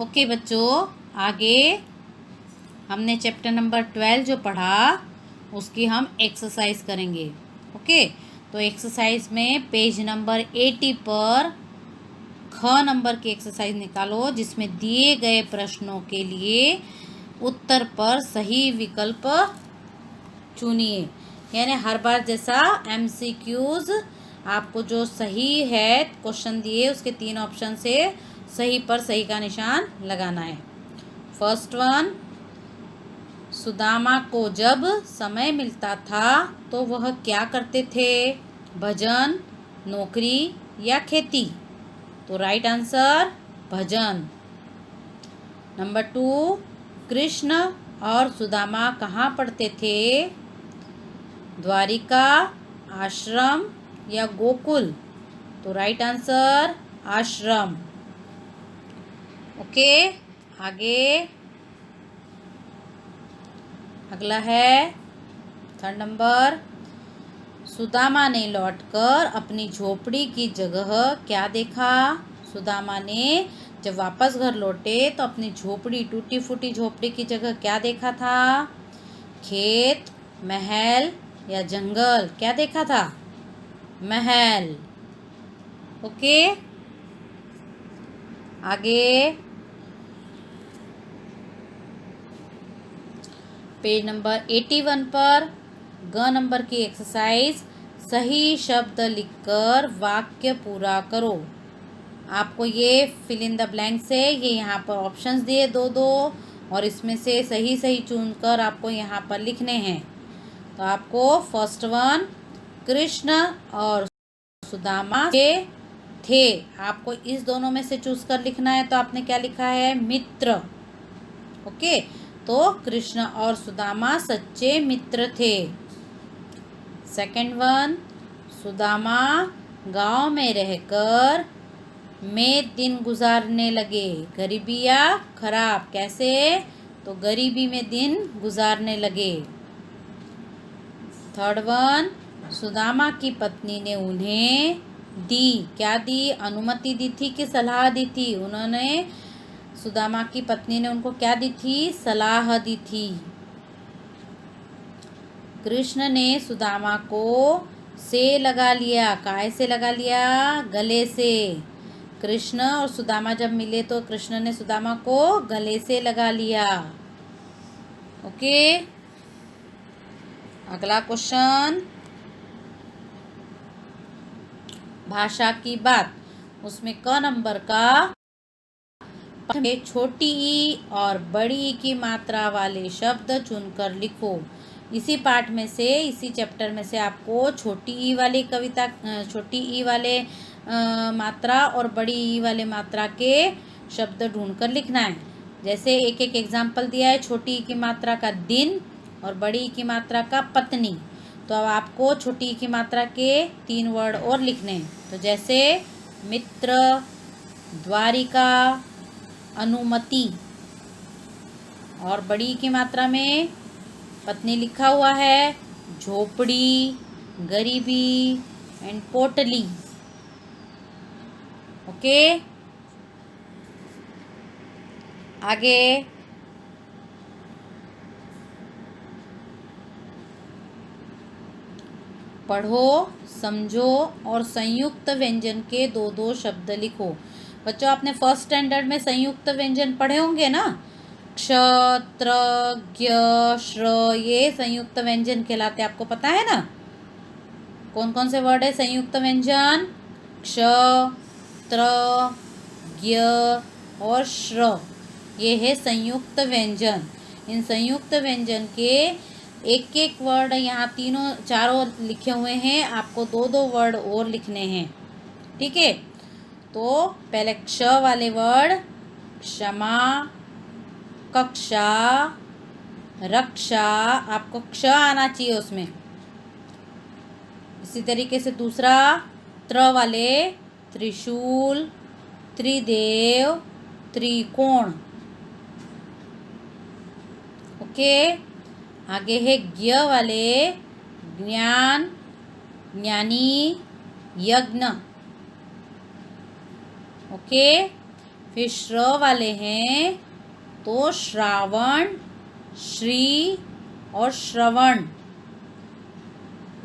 Okay बच्चों, आगे हमने चैप्टर नंबर 12 जो पढ़ा उसकी हम एक्सरसाइज करेंगे। ओके, तो एक्सरसाइज में पेज नंबर 80 पर ख नंबर की एक्सरसाइज निकालो, जिसमें दिए गए प्रश्नों के लिए उत्तर पर सही विकल्प चुनिए। यानी हर बार जैसा MCQs आपको जो सही है क्वेश्चन दिए उसके 3 ऑप्शन से सही पर सही का निशान लगाना है। फर्स्ट वन, सुदामा को जब समय मिलता था तो वह क्या करते थे? भजन, नौकरी या खेती? तो राइट आंसर भजन। नंबर 2, कृष्ण और सुदामा कहाँ पढ़ते थे? द्वारिका, आश्रम या गोकुल? तो राइट आंसर आश्रम। ओके, आगे अगला है थर्ड नंबर, सुदामा ने लौटकर अपनी झोपड़ी की जगह क्या देखा? सुदामा ने जब वापस घर लौटे तो अपनी झोपड़ी, टूटी फूटी झोपड़ी की जगह क्या देखा था? खेत, महल या जंगल? क्या देखा था? महल। ओके, आगे पेज नंबर 81 पर ग नंबर की एक्सरसाइज, सही शब्द लिखकर वाक्य पूरा करो। आपको ये फिल इन द ब्लैंक से ये यहाँ पर ऑप्शंस दिए दो दो, और इसमें से सही सही चुनकर आपको यहाँ पर लिखने हैं। तो आपको फर्स्ट वन, कृष्ण और सुदामा थे, आपको इस दोनों में से चूज कर लिखना है। तो आपने क्या लिखा है? मित्र। ओके, तो कृष्ण और सुदामा सच्चे मित्र थे। सेकंड वन, सुदामा गांव में रहकर में दिन गुजारने लगे, गरीबी या खराब? कैसे? तो गरीबी में दिन गुजारने लगे। थर्ड वन, सुदामा की पत्नी ने उन्हें दी, क्या दी? अनुमति दी थी कि सलाह दी थी? उन्होंने, सुदामा की पत्नी ने उनको क्या दी थी? सलाह दी थी। कृष्ण ने सुदामा को से लगा लिया, काय से लगा लिया? गले से। कृष्ण और सुदामा जब मिले तो कृष्ण ने सुदामा को गले से लगा लिया। ओके, अगला क्वेश्चन, भाषा की बात, उसमें क नंबर का छोटी ई और बड़ी ई की मात्रा वाले शब्द चुनकर लिखो। इसी पार्ट में से, इसी चैप्टर में से आपको छोटी ई वाली कविता, छोटी ई वाले मात्रा और बड़ी ई वाले मात्रा के शब्द ढूंढकर लिखना है। जैसे एक एक एग्जाम्पल दिया है, छोटी ई की मात्रा का दिन और बड़ी ई की मात्रा का पत्नी। तो अब आपको छोटी ई की मात्रा के 3 वर्ड और लिखने हैं। तो जैसे मित्र, द्वारिका, अनुमति, और बड़ी की मात्रा में पत्नी लिखा हुआ है, झोपड़ी, गरीबी एंड पोटली। ओके, आगे पढ़ो, समझो और संयुक्त व्यंजन के 2-2 शब्द लिखो। बच्चों, आपने फर्स्ट स्टैंडर्ड में संयुक्त व्यंजन पढ़े होंगे ना? क्ष, त्र, ज्ञ, श्र, ये संयुक्त व्यंजन कहलाते, आपको पता है ना? कौन कौन से वर्ड है संयुक्त व्यंजन? क्ष, त्र, ज्ञ और श्र, ये है संयुक्त व्यंजन। इन संयुक्त व्यंजन के एक एक वर्ड यहाँ चारों लिखे हुए हैं, आपको 2-2 वर्ड और लिखने हैं। ठीक है, तो पहले क्ष वाले वर्ड, क्षमा, कक्षा, रक्षा, आपको क्ष आना चाहिए उसमें। इसी तरीके से दूसरा, त्र वाले, त्रिशूल, त्रिदेव, त्रिकोण। ओके, आगे है ज्ञ वाले, ज्ञान, ज्ञानी, यज्ञ। ओके, फिर श्र वाले हैं तो श्रावण, श्री और श्रवण,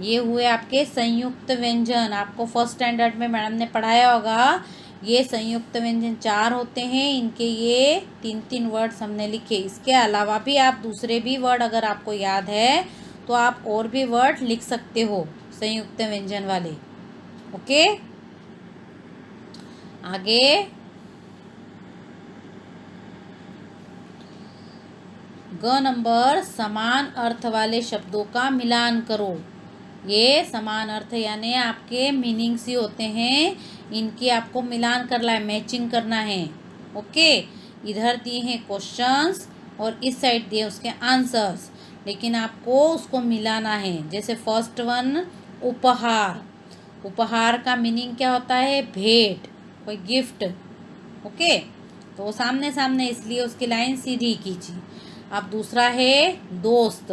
ये हुए आपके संयुक्त व्यंजन। आपको फर्स्ट स्टैंडर्ड में मैडम ने पढ़ाया होगा। ये संयुक्त व्यंजन 4 होते हैं, इनके ये 3-3 वर्ड्स हमने लिखे। इसके अलावा भी आप दूसरे भी वर्ड अगर आपको याद है तो आप और भी वर्ड लिख सकते हो संयुक्त व्यंजन वाले। ओके, आगे ग नंबर, समान अर्थ वाले शब्दों का मिलान करो। ये समान अर्थ यानी आपके मीनिंग्स ही होते हैं, इनकी आपको मिलान करना है, मैचिंग करना है। ओके, इधर दिए हैं क्वेश्चंस और इस साइड दिए उसके आंसर्स, लेकिन आपको उसको मिलाना है। जैसे फर्स्ट वन उपहार, उपहार का मीनिंग क्या होता है? भेंट, कोई गिफ्ट। ओके, तो सामने सामने इसलिए उसकी लाइन सीधी कीजिए। अब दूसरा है दोस्त,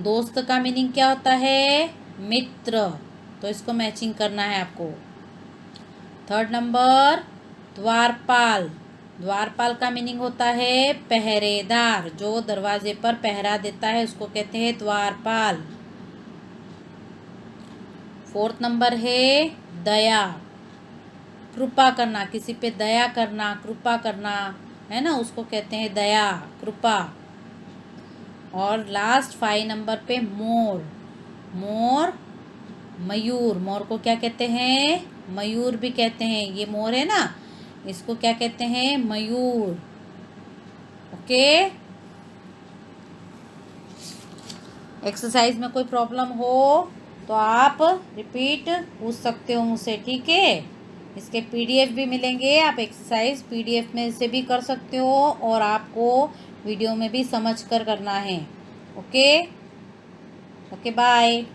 दोस्त का मीनिंग क्या होता है? मित्र, तो इसको मैचिंग करना है आपको। थर्ड नंबर द्वारपाल, द्वारपाल का मीनिंग होता है पहरेदार, जो दरवाजे पर पहरा देता है उसको कहते हैं द्वारपाल। फोर्थ नंबर है दया, कृपा करना, किसी पे दया करना, कृपा करना है ना, उसको कहते हैं दया, कृपा। और लास्ट 5 नंबर पे मोर, मोर मयूर, मोर को क्या कहते हैं? मयूर भी कहते हैं। ये मोर है ना, इसको क्या कहते हैं? मयूर। ओके, एक्सरसाइज में कोई प्रॉब्लम हो तो आप रिपीट पूछ सकते हो मुझसे, ठीक है। इसके पीडीएफ भी मिलेंगे, आप एक्सरसाइज पीडीएफ में से भी कर सकते हो और आपको वीडियो में भी समझ कर करना है। Okay, okay, bye.